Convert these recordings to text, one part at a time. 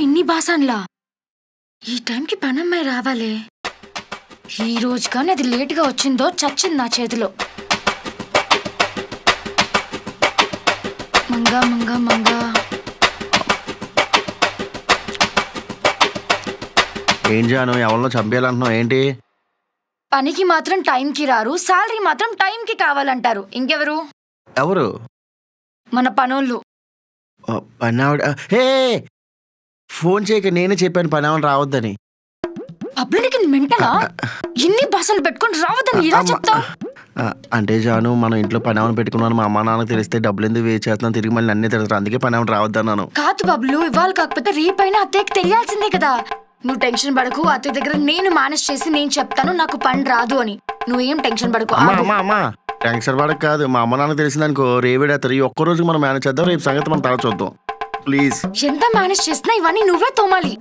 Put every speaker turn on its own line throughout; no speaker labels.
ఇన్ని బాసన్లా? ఈ టైంకి పనమ్మాయి రావాలే. ఈ రోజు కానీ అది లేటుగా వచ్చిందో చచ్చింది నా చేతిలో. మంగా మంగా మంగా.
ఏం జాను ఎవరినో చంపేయాలంటున్నావు ఏంటి?
పనికి మాత్రం టైంకి రారు, శాలరీ మాత్రం టైంకి కావాలంటారు. ఇంకెవరు?
ఎవరు?
మన పనోళ్ళు.
పనావిడ. హే ఫోన్ చేయక నేనే చెప్పాను పనావిడ రావద్దని.
పబ్లిక్ మెంటలా? ఇన్ని బాసలు పెట్టుకొని రావద్దని ఇలా చెప్తావు?
అంటే జాను మనం ఇంట్లో పనావిడ పెట్టుకున్నాను, మా అమ్మ నాన్నకు తెలిస్తే డబ్బులు ఎందుకు వేస్ట్ చేస్తున్నాను, తిరిగి మళ్ళీ అన్నీ తిడతారు, అందుకే పనావిడ రావద్దన్నాను.
కాదు బబ్లు, ఇవాళ కాకపోతే రేపైనా అత్తయ్యకి తెలియాల్సిందే కదా. నువ్వు టెన్షన్ పడకు, అత్తయ్య దగ్గర నేను మేనేజ్ చేసి నేను చెప్తాను నాకు పని రాదు అని. నువ్వేం టెన్షన్ పడకు.
అమ్మా టెన్షన్ పడక కాదు, మా అమ్మ నాన్న తెలిసిందనుకో రేవిడేస్తారు. ఈ ఒక్కరోజు మనం మేనేజ్ చేద్దాం, రేపు సంగతి మనం తర్వాత చూద్దాం ప్లీజ్.
ఎంత మేనేజ్ చేసినా ఇవన్నీ నువ్వే తోమాలి.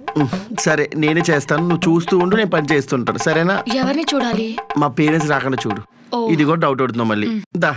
సరే నేనే చేస్తాను, నువ్వు చూస్తూ ఉండు, నేను పని చేస్తుంటాను సరేనా?
ఎవరిని చూడాలి?
మా పేరెంట్స్ రాకుండా చూడు. ఇది కూడా డౌట్ అవుతుందో మళ్ళీ. దా